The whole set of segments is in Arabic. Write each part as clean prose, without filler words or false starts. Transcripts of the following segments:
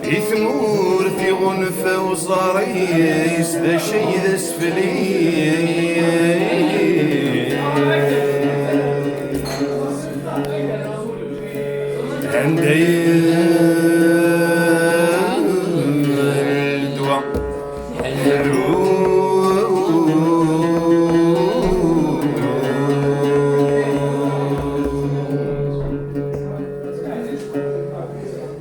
يثمور في غنفة وصاريس ذا شي ذا سفلي عندي الدواء حلو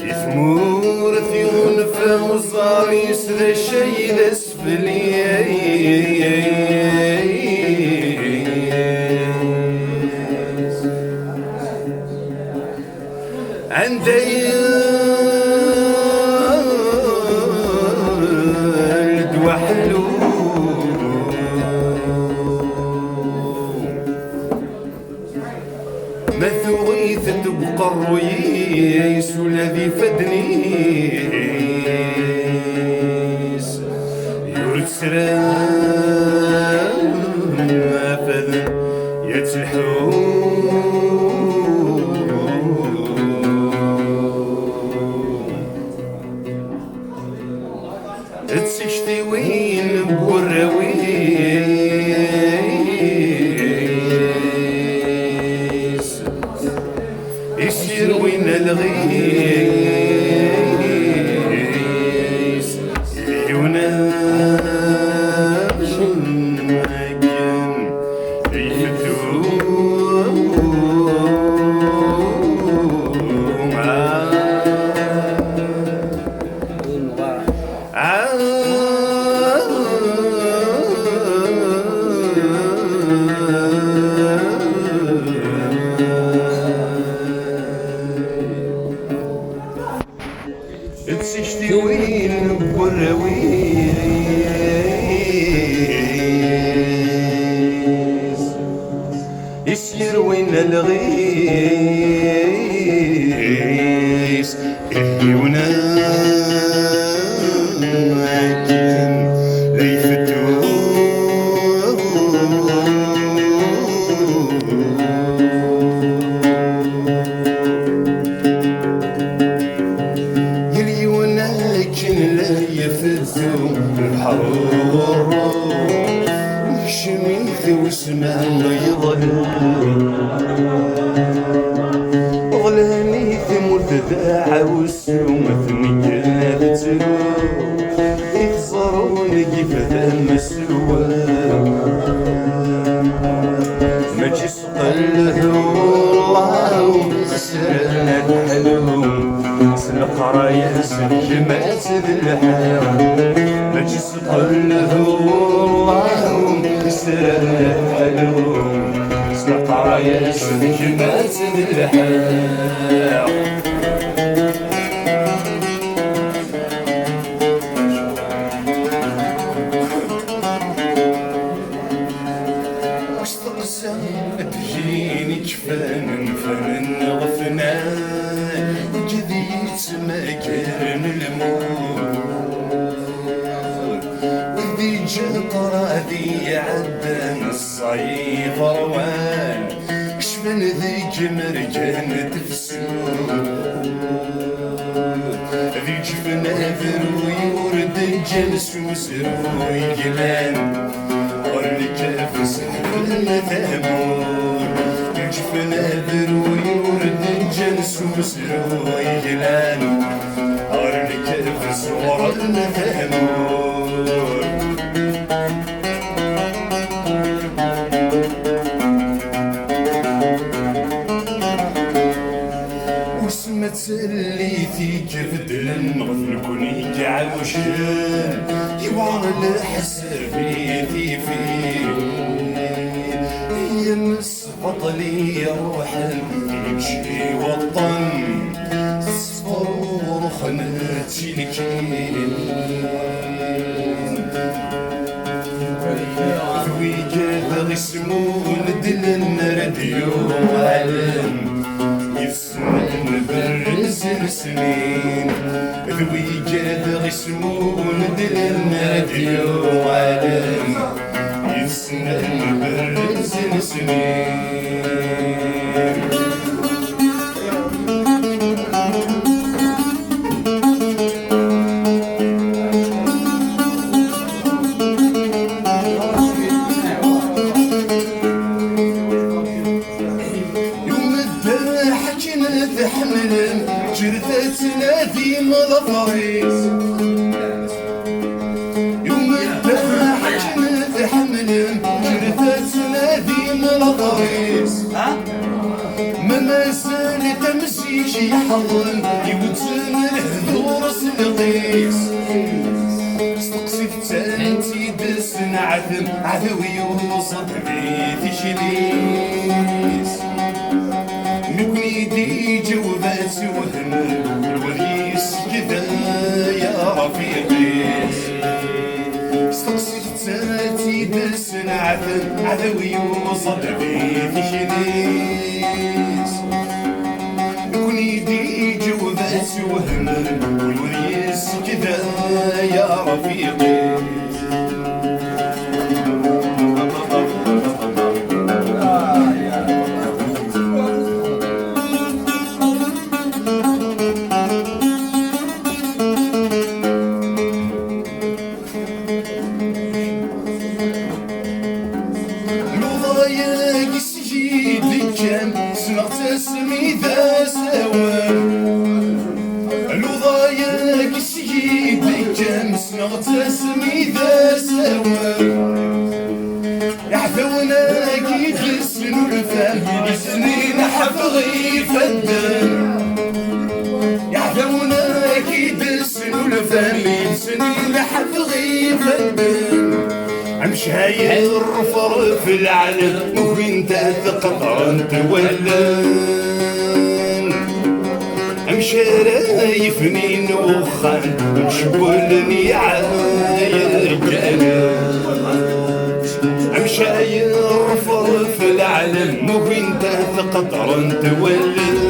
يثمور في غنفة وصاريس ذا شي ذا سفلي عندي الدوا حلو ما ثغيث تبقى الرويس والذي فدنيس يرد سرام فذن يتلحون تسشتي وين بوراويس يسير وين الغيس يوناش مكان تسشتي وين بوراويس يسير وين الغيس يوناكن ليفتو لا يفتو الحرور شميث واسمع ما يظلم ظلاني ثمرت داعى والسوم ثنيات تلو يخسرون كيف مسلوى ما تسقله الله وسرنا الحلوم القرايا سلمات الحياة ما تسقله الله سرنا الحلوم القرايا سلمات الحياة واسترسل تجيني كفان فمن غفنان جديد مكان الموت وذي جقرة ذي عدن الصيف روان شمن ذيك مرجان تفسود ذي جفنا ذروي ورد الجلس وسروي جلان ورلك فسحب المثامون ذي جفنا ذروي ورد الجلس وسروي جلان ورلك فسحب المثامون تسليتي كفد للنغف نكوني كعوشان يوعر الحسابيتي فيه يمس بطلي روحا يمشي وطن صفر خناتي لكين ذوي كذا غسمون دلن رديو عالم يسمعن بالرز سنين ذوي كذا غسمون دلن رديو عالم يسمعن بالرز سنين جرثة تنادي مضفريس يوم الداحة جنث حمل جرثة تنادي مضفريس ما زال تمسيش يحضن يوتن الهذور سنقيس استقصي فتانتي دس نعثم عذوي وصد بيت شليس نكني دي جوبات وهمل الوريس كذا يا رفيقي استقصي فتانتي دس نعثم عذوي وصد بيت شليس نكني دي جوبات وهمل الوريس كذا يا رفيقي سمعت اسمي ذا سوام الوضايا كسيد كم سمعت اسمي ذا سوام يحذونا كيف يسنو الفم يسنين حفظي فدم يحذونا كيف يسنو الفم يسنين حفظي فدم عمشاير فرف العلم وين تقطعن تولن عمشاير فنين وخان نشبولني عاير جنان عمشاير فرف العلم وين تقطعن تولن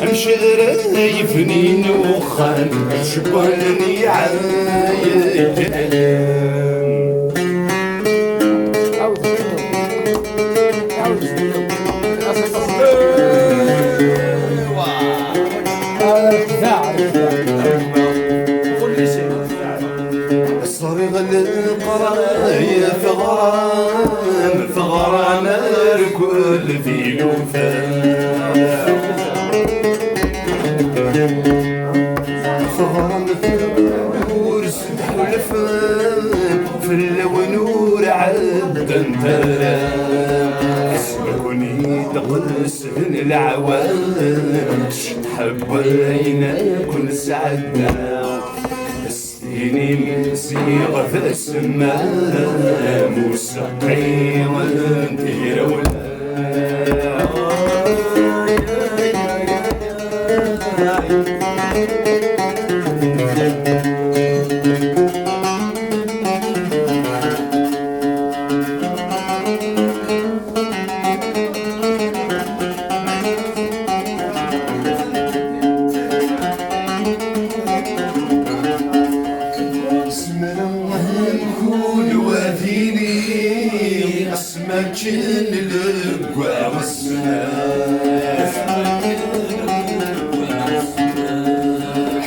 عمشاير فنين وخان نشبولني عاير جنان صريغ القرايا في غرام الكل في لوفا غرام ورسد حلفان في اللون ونور عبدا ترى اسمكني تقدس من العوام حبينا كل سعدنا سيني من صيغة السماء مستقيم انتي رولا اسمك اللقوى والسناف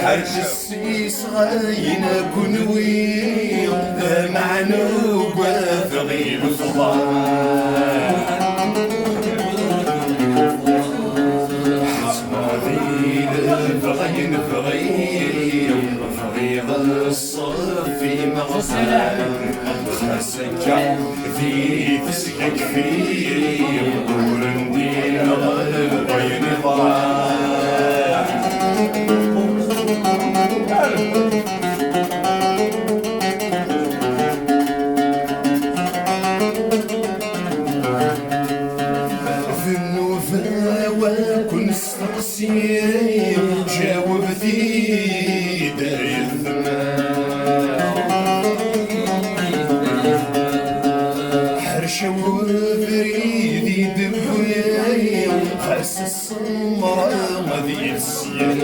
حرج السيس غاينا كنوي معنا وفغيب الفضاء حسماذيل فغين فغيب الصفي مغصان خسجع في تسكك في طول ندين غير ضاع في النوفا وكن استقسي جاوب ذي داير وفريدي دبوياي خاس السمرة غادي السيال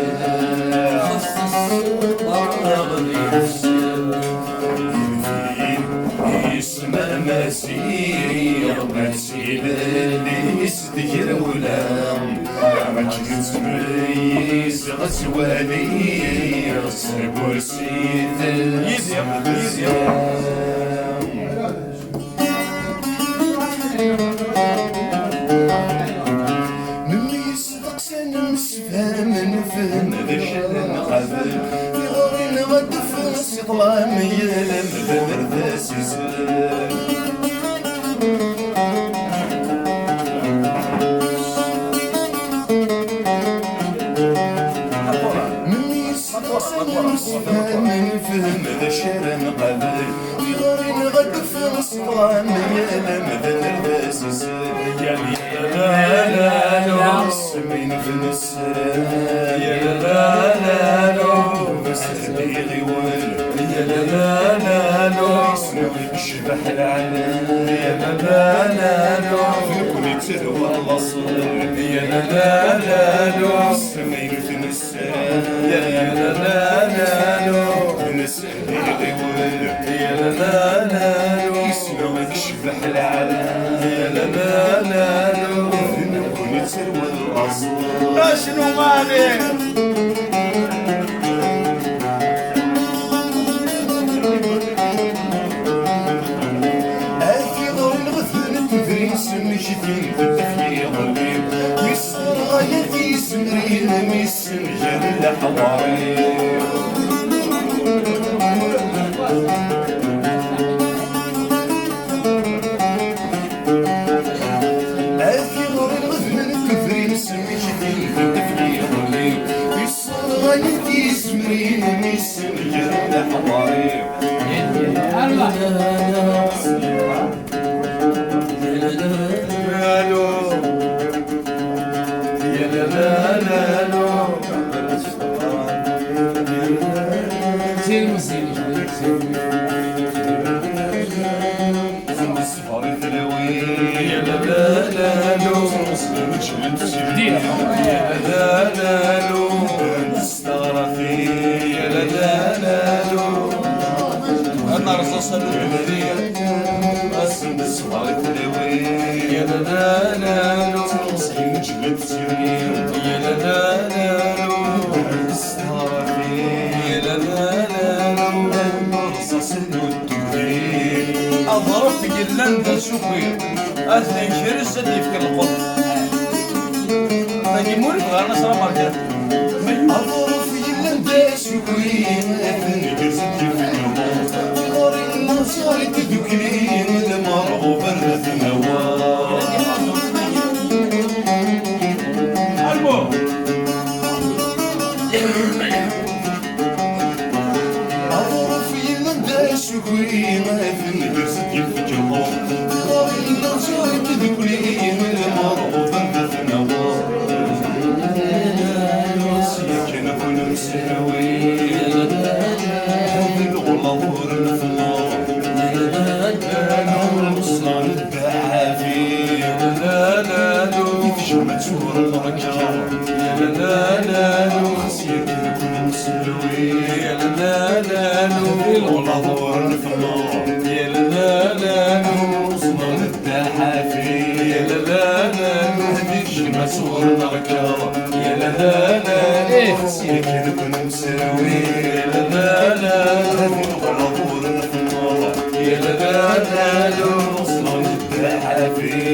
خاس السمرة غادي السيال يسمى مسيري مسير اللي يسدير ولا ما كنت ميز غسوالي صبر سيد يزيق من يصدق سنة مسفان من فهم ذي شهر قبل في غوري نغدف السطلة ميلم بمرداس يسلم من فهم ذا شهر قبل في غوري نغدف السطلة ميلم بمرداس يسلم يا لا لا سمين في النساء يا لا لا بس تبيغي وين يا لا لا اسمه يشبح العالم يا لا فيكم تروى الأصل يا لا سمين في النساء يا لا النساء تبيغي وين يا لا اسمه يشبح العالم يا لا تروى الأصل شنو مالك مشتين بالدفية غريب يسر غايتي سمرين ميسن جل حواري أكي غور الغذن كفرين سمشتين بالدفية غريب يسر غايتي سمرين ميسن جل حواري أنا رصاصة بالمدينة أسم بالصغار التلوين يا لا لا تنصي نجلب سنين يا لا لا استغرفي يا لا لا رصاص الدودين أضرب في جلندة شوفي أثني شرس اللي في القط تجيبوني غارنا سلام عليكم أضرب في جلندة شوفي أثني شرس اللي في القط صارت تدكلين المرغوب الرث نوار أضرب في لندى شكوي ما في النقرس يفجر صارت تدكلين المرغوب الرث نوار سيكن كل مسنوي هذه الغلور الفنار وصلان الدعافي لا يفجر متور الركاب لا خسير كل مسلوي لا والعذور في النار لا وصلان الدعافي لا يفجر متور الركاب لا خسير كل مسلوي لا والعذور في النار يا لا وصلان الدعافي